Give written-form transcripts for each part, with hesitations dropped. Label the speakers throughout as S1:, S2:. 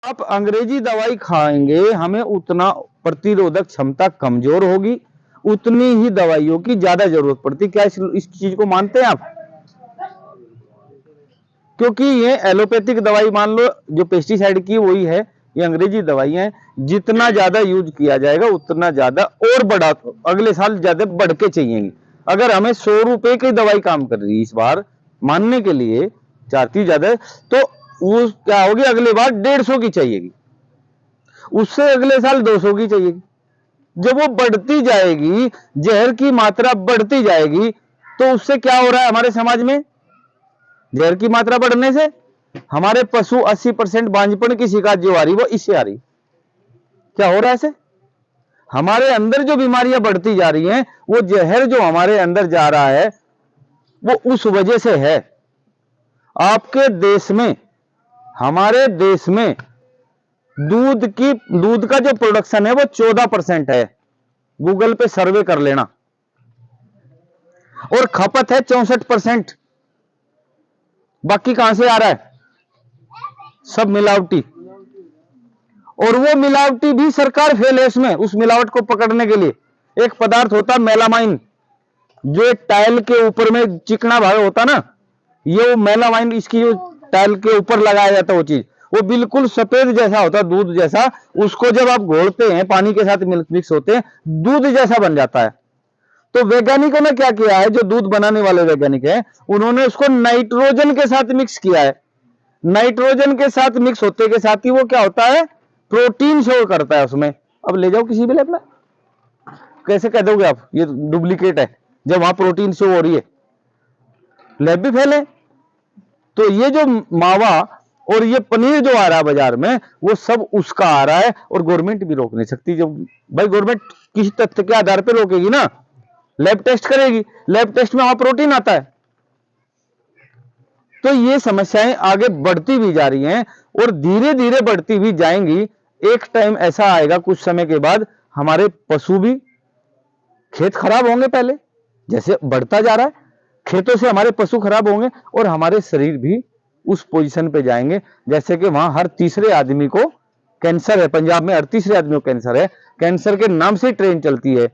S1: आप अंग्रेजी दवाई खाएंगे, हमें उतना प्रतिरोधक क्षमता कमजोर होगी, उतनी ही दवाइयों की ज्यादा जरूरत पड़ती। क्या इस चीज को मानते हैं आप? क्योंकि ये एलोपैथिक दवाई मान लो जो पेस्टिसाइड की वही है, ये अंग्रेजी दवाइयां हैं। जितना ज्यादा यूज किया जाएगा उतना ज्यादा और बढ़ा, अगले साल ज्यादा बढ़ के चाहिएगी। अगर हमें 100 रुपए की दवाई काम कर रही है इस बार मानने के लिए, चाहती ज्यादा, तो वो क्या होगी, अगले बार 150 की चाहिएगी, उससे अगले साल 200 की चाहिएगी। जब वो बढ़ती जाएगी, जहर की मात्रा बढ़ती जाएगी, तो उससे क्या हो रहा है हमारे समाज में? जहर की मात्रा बढ़ने से हमारे पशु 80% बांझपन की शिकायत जो आ रही वो इससे आ रही। क्या हो रहा है ऐसे? हमारे अंदर जो बीमारियां बढ़ती जा रही हैं, वो जहर जो हमारे अंदर जा रहा है वो उस वजह से है। आपके देश में, हमारे देश में दूध का जो प्रोडक्शन है वो 14% है, गूगल पे सर्वे कर लेना, और खपत है 64%। बाकी कहां से आ रहा है? सब मिलावटी। और वो मिलावटी भी सरकार फेल है उसमें, उस मिलावट को पकड़ने के लिए। एक पदार्थ होता मेलामाइन, जो एक टाइल के ऊपर में चिकना भाग होता ना, ये वो मेलामाइन, इसकी जो टाइल के ऊपर लगाया जाता वो चीज, वो बिल्कुल सफेद जैसा होता, दूध जैसा। उसको जब आप घोलते हैं, पानी के साथ मिक्स होते हैं, दूध जैसा बन जाता है। तो वैज्ञानिकों ने क्या किया है, जो दूध बनाने वाले वैज्ञानिक हैं, उन्होंने उसको नाइट्रोजन के साथ मिक्स किया है। नाइट्रोजन के साथ मिक्स होते के साथ ही वो क्या होता है, प्रोटीन शो करता है उसमें। अब ले जाओ किसी भी लैब में, कैसे कह दोगे आप ये डुप्लीकेट है जब वहां प्रोटीन शो हो रही है? लैब भी फेल है। तो ये जो मावा और ये पनीर जो आ रहा है बाजार में, वो सब उसका आ रहा है, और गवर्नमेंट भी रोक नहीं सकती। जब भाई गवर्नमेंट किसी तथ्य के आधार पर रोकेगी ना, लैब टेस्ट करेगी, लैब टेस्ट में वहां प्रोटीन आता है। तो ये समस्याएं आगे बढ़ती भी जा रही हैं, और धीरे धीरे बढ़ती भी जाएंगी। एक टाइम ऐसा आएगा कुछ समय के बाद, हमारे पशु भी, खेत खराब होंगे पहले, जैसे बढ़ता जा रहा है खेतों से हमारे पशु खराब होंगे, और हमारे शरीर भी उस पोजीशन पे जाएंगे जैसे कि वहां हर तीसरे आदमी को कैंसर है। पंजाब में हर तीसरे आदमी को कैंसर है। कैंसर के नाम से ट्रेन चलती है,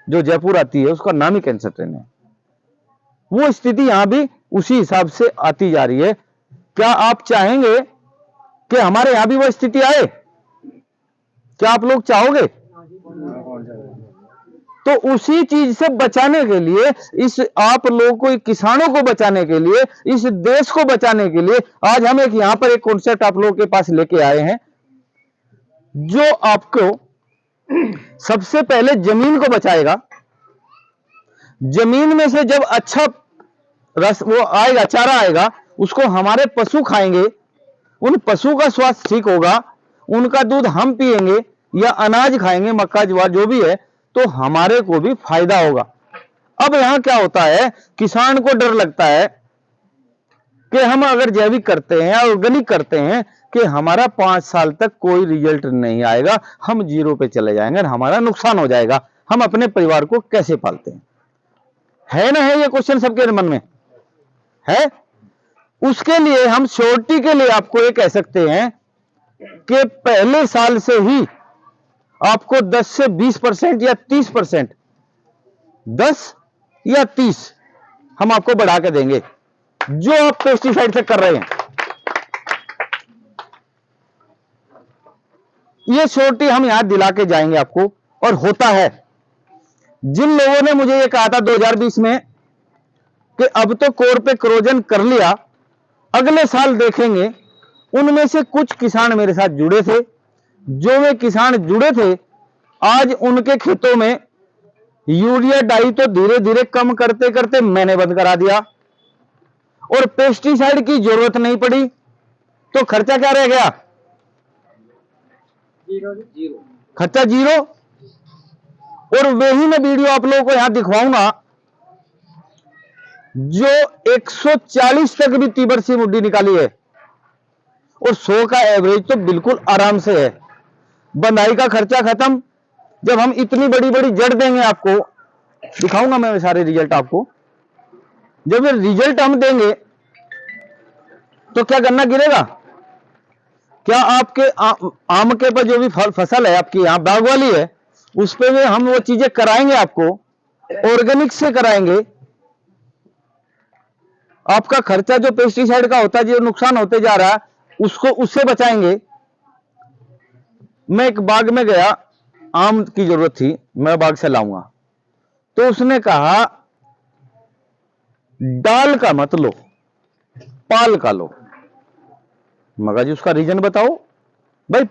S1: जो जयपुर आती है उसका नाम ही कैंसर ट्रेन है। वो स्थिति यहां भी उसी हिसाब से आती जा रही है। क्या आप चाहेंगे कि हमारे यहां भी वो स्थिति आए? क्या आप लोग चाहोगे? तो उसी चीज से बचाने के लिए, इस आप लोगों को, किसानों को बचाने के लिए, इस देश को बचाने के लिए, आज हम एक यहां पर एक कॉन्सेप्ट आप लोगों के पास लेके आए हैं, जो आपको सबसे पहले जमीन को बचाएगा। जमीन में से जब अच्छा रस वो आएगा, चारा आएगा, उसको हमारे पशु खाएंगे, उन पशु का स्वास्थ्य ठीक होगा, उनका दूध हम पिएंगे या अनाज खाएंगे, मक्का ज्वार जो भी है, तो हमारे को भी फायदा होगा। अब यहां क्या होता है, किसान को डर लगता है कि हम अगर जैविक करते हैं, ऑर्गेनिक करते हैं, कि हमारा 5 साल तक कोई रिजल्ट नहीं आएगा, हम जीरो पे चले जाएंगे, हमारा नुकसान हो जाएगा, हम अपने परिवार को कैसे पालते हैं? है ना, है ये क्वेश्चन सबके मन में है। उसके लिए हम श्योरिटी के लिए आपको ये कह सकते हैं कि पहले साल से ही आपको 10 से 20% या 30%, 10 या 30 हम आपको बढ़ा के देंगे, जो आप पेस्टिसाइड से कर रहे हैं। ये श्योरिटी हम यहां दिला के जाएंगे आपको, और होता है। जिन लोगों ने मुझे ये कहा था 2020 में कि अब तो कोर पे क्रोजन कर लिया, अगले साल देखेंगे, उनमें से कुछ किसान मेरे साथ जुड़े थे। जो वे किसान जुड़े थे, आज उनके खेतों में यूरिया डाई तो धीरे धीरे कम करते करते मैंने बंद करा दिया, और पेस्टिसाइड की जरूरत नहीं पड़ी। तो खर्चा क्या रह गया? जीरो। खर्चा जीरो। और वही मैं वीडियो आप लोगों को यहां दिखवाऊंगा, जो 140 तक भी तीबर सी मुड्डी निकाली है, और 100 का एवरेज तो बिल्कुल आराम से है। बंधाई का खर्चा खत्म। जब हम इतनी बड़ी बड़ी जड़ देंगे, आपको दिखाऊंगा मैं सारे रिजल्ट आपको। जब ये रिजल्ट हम देंगे तो क्या गन्ना गिरेगा? क्या आपके आम के पर जो भी फसल है आपकी यहाँ बाग वाली है, उस पे भी हम वो चीजें कराएंगे, आपको ऑर्गेनिक से कराएंगे। आपका खर्चा जो पेस्टिसाइड का होता है, जो नुकसान होते जा रहा है, उसको उससे बचाएंगे। मैं एक बाग में गया, आम की जरूरत थी, मैं बाग से लाऊंगा, तो उसने कहा डाल का मत लो, पाल का लो। मगर जी उसका रीजन बताओ भाई,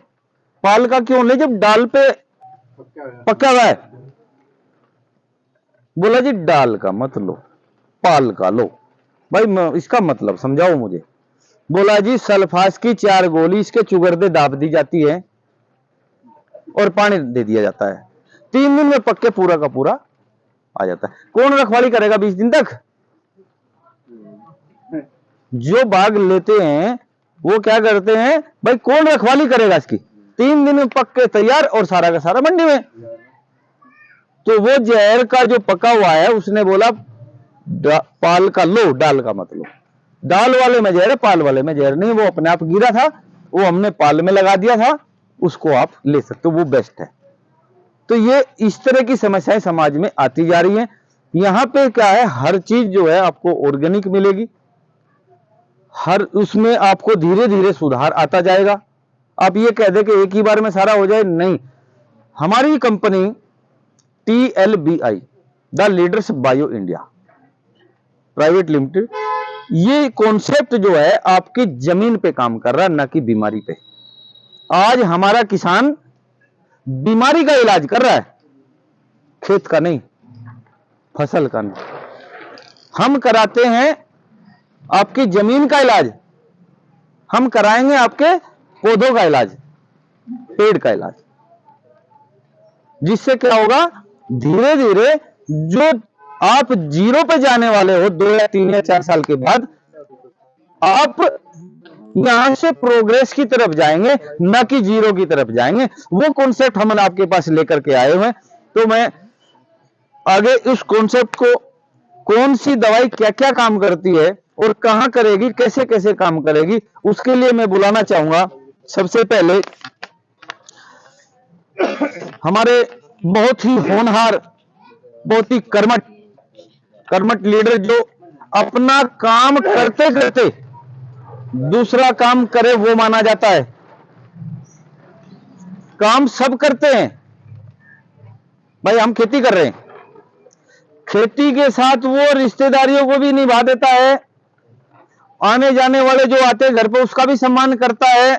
S1: पाल का क्यों ले जब डाल पे पक्का हुआ है। बोला जी डाल का मत लो, पाल का लो। भाई इसका मतलब समझाओ मुझे। बोला जी सल्फास की 4 गोली इसके चुगरदे दाब दी जाती है और पानी दे दिया जाता है, 3 दिन में पक्के पूरा का पूरा आ जाता है। कौन रखवाली करेगा 20 दिन तक? जो बाग लेते हैं वो क्या करते हैं भाई, कौन रखवाली करेगा इसकी? 3 दिन में पक्के तैयार और सारा का सारा मंडी में। तो वो जहर का जो पका हुआ है, उसने बोला पाल का लो, डाल का मत लो। डाल वाले में जहर है, पाल वाले में जहर नहीं। वो अपने आप गिरा था, वो हमने पाल में लगा दिया था, उसको आप ले सकते हो, वो बेस्ट है। तो ये इस तरह की समस्याएं समाज में आती जा रही हैं। यहां पे क्या है, हर चीज जो है आपको ऑर्गेनिक मिलेगी, हर उसमें आपको धीरे धीरे सुधार आता जाएगा। आप ये कह दे कि एक ही बार में सारा हो जाए, नहीं। हमारी company TLBI, the leaders bio India private limited, ये कॉन्सेप्ट जो है आपकी जमीन पे काम कर रहा है, ना कि बीमारी पे। आज हमारा किसान बीमारी का इलाज कर रहा है, खेत का नहीं, फसल का नहीं। हम कराते हैं आपकी जमीन का इलाज, हम कराएंगे आपके पौधों का इलाज, पेड़ का इलाज। जिससे क्या होगा, धीरे धीरे जो आप जीरो पे जाने वाले हो 2 या 3 या 4 साल के बाद, आप यहां से प्रोग्रेस की तरफ जाएंगे, ना कि जीरो की तरफ जाएंगे। वो कॉन्सेप्ट हम आपके पास लेकर के आए हुए हैं। तो मैं आगे इस कॉन्सेप्ट को, कौन सी दवाई क्या क्या काम करती है और कहां करेगी, कैसे कैसे काम करेगी, उसके लिए मैं बुलाना चाहूंगा सबसे पहले हमारे बहुत ही होनहार, बहुत ही कर्मठ लीडर, जो अपना काम करते करते दूसरा काम करे वो माना जाता है। काम सब करते हैं भाई, हम खेती कर रहे हैं, खेती के साथ वो रिश्तेदारियों को भी निभा देता है, आने जाने वाले जो आते हैं घर पे उसका भी सम्मान करता है,